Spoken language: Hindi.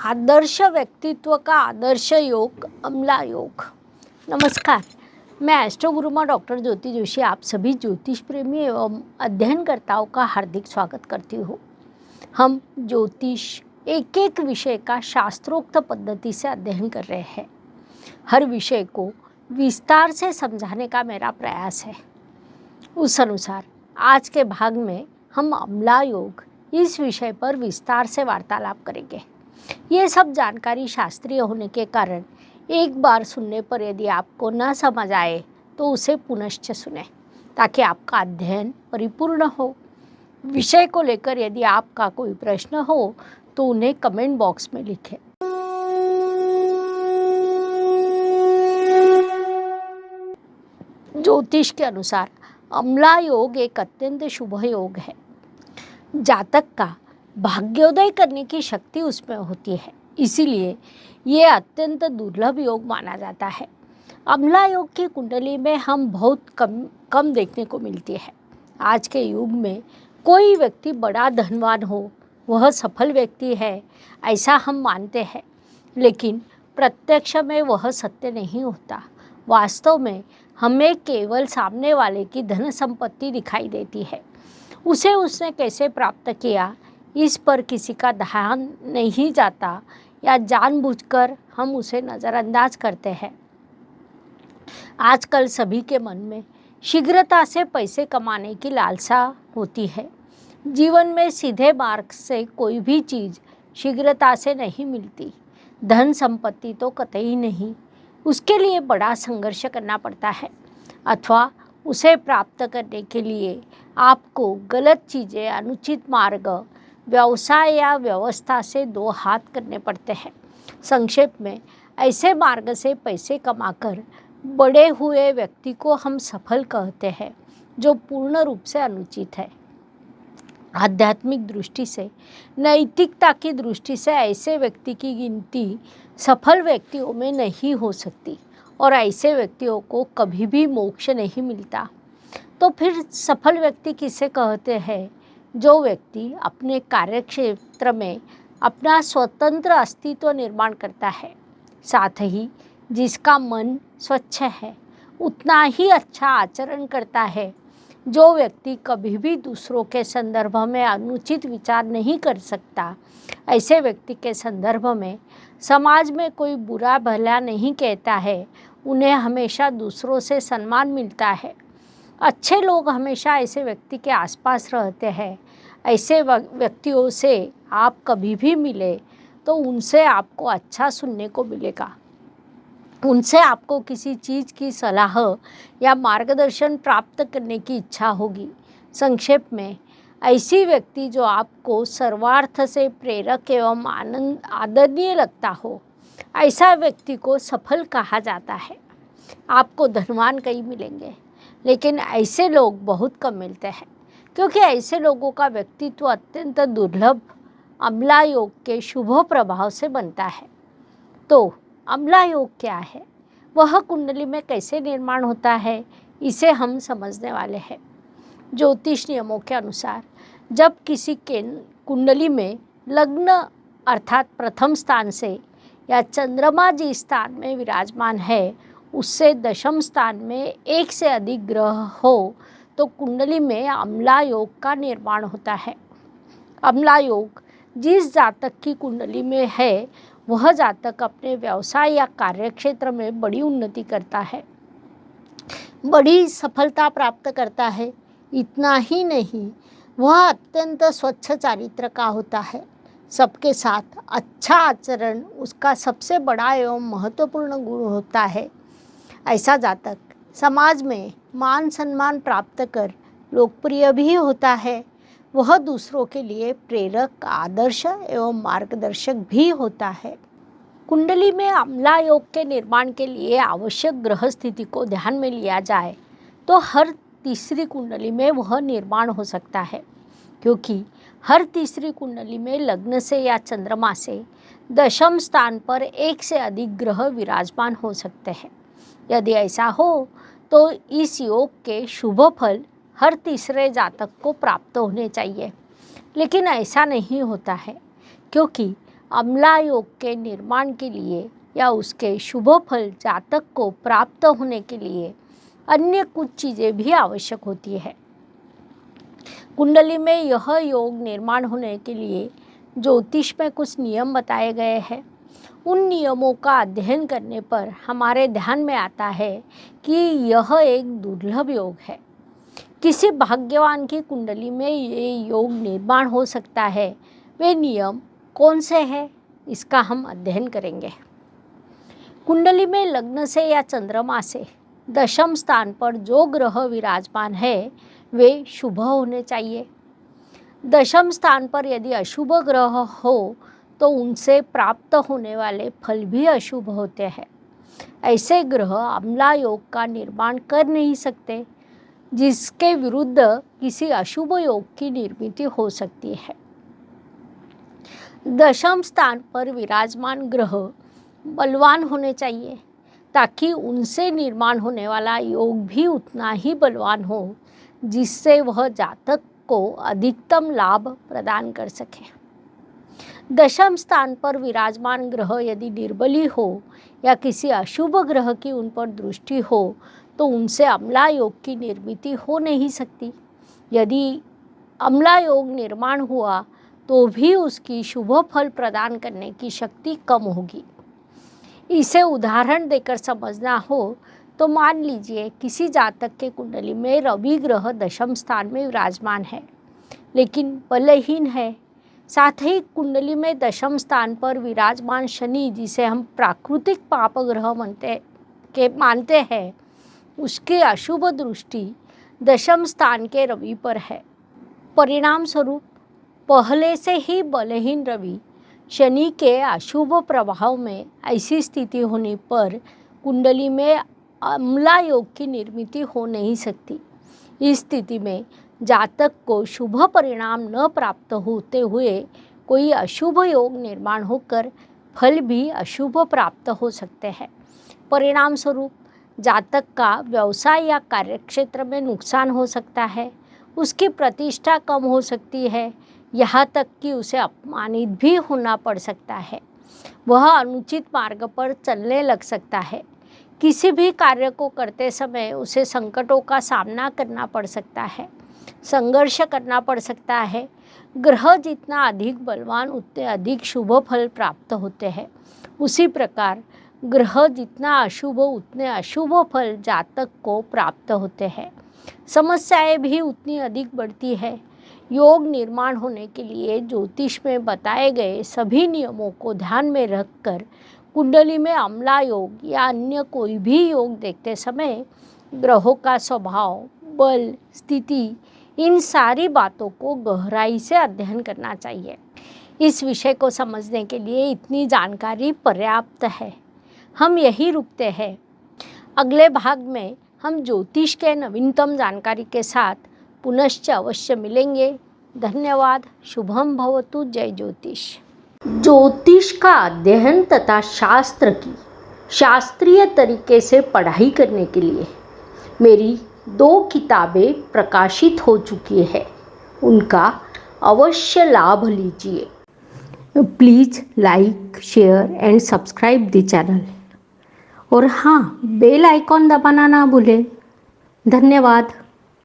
आदर्श व्यक्तित्व का आदर्श योग अमला योग। नमस्कार, मैं एस्ट्रो गुरु माँ डॉक्टर ज्योति जोशी आप सभी ज्योतिष प्रेमी एवं अध्ययनकर्ताओं का हार्दिक स्वागत करती हूँ। हम ज्योतिष एक एक विषय का शास्त्रोक्त पद्धति से अध्ययन कर रहे हैं। हर विषय को विस्तार से समझाने का मेरा प्रयास है। उस अनुसार आज के भाग में हम अमला योग इस विषय पर विस्तार से वार्तालाप करेंगे। ये सब जानकारी शास्त्रीय होने के कारण एक बार सुनने पर यदि आपको न समझ आए तो उसे पुनश्च सुने, ताकि आपका अध्ययन परिपूर्ण हो। विषय को लेकर यदि आपका कोई प्रश्न हो तो उन्हें कमेंट बॉक्स में लिखें। ज्योतिष के अनुसार अमला योग एक अत्यंत शुभ योग है। जातक का भाग्योदय करने की शक्ति उसमें होती है, इसीलिए ये अत्यंत दुर्लभ योग माना जाता है। अमला योग की कुंडली में हम बहुत कम देखने को मिलती है। आज के युग में कोई व्यक्ति बड़ा धनवान हो, वह सफल व्यक्ति है, ऐसा हम मानते हैं, लेकिन प्रत्यक्ष में वह सत्य नहीं होता। वास्तव में हमें केवल सामने वाले की धन संपत्ति दिखाई देती है। उसे उसने कैसे प्राप्त किया, इस पर किसी का ध्यान नहीं जाता या जानबूझकर हम उसे नज़रअंदाज करते हैं। आजकल सभी के मन में शीघ्रता से पैसे कमाने की लालसा होती है। जीवन में सीधे मार्ग से कोई भी चीज़ शीघ्रता से नहीं मिलती, धन संपत्ति तो कतई नहीं। उसके लिए बड़ा संघर्ष करना पड़ता है, अथवा उसे प्राप्त करने के लिए आपको गलत चीज़ें, अनुचित मार्ग, व्यवसाय या व्यवस्था से दो हाथ करने पड़ते हैं। संक्षेप में ऐसे मार्ग से पैसे कमाकर बड़े हुए व्यक्ति को हम सफल कहते हैं, जो पूर्ण रूप से अनुचित है। आध्यात्मिक दृष्टि से, नैतिकता की दृष्टि से ऐसे व्यक्ति की गिनती सफल व्यक्तियों में नहीं हो सकती और ऐसे व्यक्तियों को कभी भी मोक्ष नहीं मिलता। तो फिर सफल व्यक्ति किसे कहते हैं? जो व्यक्ति अपने कार्यक्षेत्र में अपना स्वतंत्र अस्तित्व निर्माण करता है, साथ ही जिसका मन स्वच्छ है, उतना ही अच्छा आचरण करता है। जो व्यक्ति कभी भी दूसरों के संदर्भ में अनुचित विचार नहीं कर सकता, ऐसे व्यक्ति के संदर्भ में समाज में कोई बुरा भला नहीं कहता है। उन्हें हमेशा दूसरों से सम्मान मिलता है। अच्छे लोग हमेशा ऐसे व्यक्ति के आसपास रहते हैं। ऐसे व्यक्तियों से आप कभी भी मिले तो उनसे आपको अच्छा सुनने को मिलेगा। उनसे आपको किसी चीज़ की सलाह या मार्गदर्शन प्राप्त करने की इच्छा होगी। संक्षेप में, ऐसी व्यक्ति जो आपको सर्वार्थ से प्रेरक एवं आदरणीय लगता हो, ऐसा व्यक्ति को सफल कहा जाता है। आपको धनवान कई मिलेंगे, लेकिन ऐसे लोग बहुत कम मिलते हैं, क्योंकि ऐसे लोगों का व्यक्तित्व अत्यंत दुर्लभ अमला योग के शुभ प्रभाव से बनता है। तो अमला योग क्या है, वह कुंडली में कैसे निर्माण होता है, इसे हम समझने वाले हैं। ज्योतिष नियमों के अनुसार जब किसी के कुंडली में लग्न अर्थात प्रथम स्थान से या चंद्रमा जिस स्थान में विराजमान है, उससे दशम स्थान में एक से अधिक ग्रह हो, तो कुंडली में अमला योग का निर्माण होता है। अमला योग जिस जातक की कुंडली में है, वह जातक अपने व्यवसाय या कार्यक्षेत्र में बड़ी उन्नति करता है, बड़ी सफलता प्राप्त करता है। इतना ही नहीं, वह अत्यंत स्वच्छ चारित्र का होता है। सबके साथ अच्छा आचरण उसका सबसे बड़ा एवं महत्वपूर्ण गुण होता है। ऐसा जातक समाज में मान सम्मान प्राप्त कर लोकप्रिय भी होता है। वह दूसरों के लिए प्रेरक, आदर्श एवं मार्गदर्शक भी होता है। कुंडली में अमला योग के निर्माण के लिए आवश्यक ग्रह स्थिति को ध्यान में लिया जाए तो हर तीसरी कुंडली में वह निर्माण हो सकता है, क्योंकि हर तीसरी कुंडली में लग्न से या चंद्रमा से दशम स्थान पर एक से अधिक ग्रह विराजमान हो सकते हैं। यदि ऐसा हो तो इस योग के शुभ फल हर तीसरे जातक को प्राप्त होने चाहिए, लेकिन ऐसा नहीं होता है, क्योंकि अम्ला योग के निर्माण के लिए या उसके शुभ फल जातक को प्राप्त होने के लिए अन्य कुछ चीज़ें भी आवश्यक होती है। कुंडली में यह योग निर्माण होने के लिए ज्योतिष में कुछ नियम बताए गए हैं। उन नियमों का अध्ययन करने पर हमारे ध्यान में आता है कि यह एक दुर्लभ योग है। किसी भाग्यवान की कुंडली में ये योग निर्माण हो सकता है। वे नियम कौन से हैं, इसका हम अध्ययन करेंगे। कुंडली में लग्न से या चंद्रमा से दशम स्थान पर जो ग्रह विराजमान है वे शुभ होने चाहिए। दशम स्थान पर यदि अशुभ ग्रह हो तो उनसे प्राप्त होने वाले फल भी अशुभ होते हैं। ऐसे ग्रह अम्ला योग का निर्माण कर नहीं सकते, जिसके विरुद्ध किसी अशुभ योग की निर्मिति हो सकती है। दशम स्थान पर विराजमान ग्रह बलवान होने चाहिए ताकि उनसे निर्माण होने वाला योग भी उतना ही बलवान हो, जिससे वह जातक को अधिकतम लाभ प्रदान कर सके। दशम स्थान पर विराजमान ग्रह यदि निर्बली हो या किसी अशुभ ग्रह की उन पर दृष्टि हो तो उनसे अम्ला योग की निर्मिति हो नहीं सकती। यदि अम्ला योग निर्माण हुआ तो भी उसकी शुभ फल प्रदान करने की शक्ति कम होगी। इसे उदाहरण देकर समझना हो तो मान लीजिए किसी जातक के कुंडली में रवि ग्रह दशम स्थान में विराजमान है लेकिन बलहीन है। साथ ही कुंडली में दशम स्थान पर विराजमान शनि, जिसे हम प्राकृतिक पाप ग्रह मानते हैं, उसकी अशुभ दृष्टि दशम स्थान के रवि पर है। परिणाम स्वरूप पहले से ही बलहीन रवि शनि के अशुभ प्रभाव में ऐसी स्थिति होने पर कुंडली में अम्ला योग की निर्मिति हो नहीं सकती। इस स्थिति में जातक को शुभ परिणाम न प्राप्त होते हुए कोई अशुभ योग निर्माण होकर फल भी अशुभ प्राप्त हो सकते हैं। परिणाम स्वरूप जातक का व्यवसाय या कार्यक्षेत्र में नुकसान हो सकता है, उसकी प्रतिष्ठा कम हो सकती है, यहाँ तक कि उसे अपमानित भी होना पड़ सकता है। वह अनुचित मार्ग पर चलने लग सकता है। किसी भी कार्य को करते समय उसे संकटों का सामना करना पड़ सकता है, संघर्ष करना पड़ सकता है। ग्रह जितना अधिक बलवान उतने अधिक शुभ फल प्राप्त होते हैं। उसी प्रकार ग्रह जितना अशुभ उतने अशुभ फल जातक को प्राप्त होते हैं। समस्याएं भी उतनी अधिक बढ़ती है। योग निर्माण होने के लिए ज्योतिष में बताए गए सभी नियमों को ध्यान में रखकर कुंडली में अम्ला योग या अन्य कोई भी योग देखते समय ग्रहों का स्वभाव, बल, स्थिति, इन सारी बातों को गहराई से अध्ययन करना चाहिए। इस विषय को समझने के लिए इतनी जानकारी पर्याप्त है। हम यही रुकते हैं। अगले भाग में हम ज्योतिष के नवीनतम जानकारी के साथ पुनश्च अवश्य मिलेंगे। धन्यवाद। शुभम भवतु। जय ज्योतिष। ज्योतिष का अध्ययन तथा शास्त्र की शास्त्रीय तरीके से पढ़ाई करने के लिए मेरी 2 किताबें प्रकाशित हो चुकी है, उनका अवश्य लाभ लीजिए। Please like, share and subscribe the channel. और हाँ, बेल आइकॉन दबाना ना भूलें। धन्यवाद।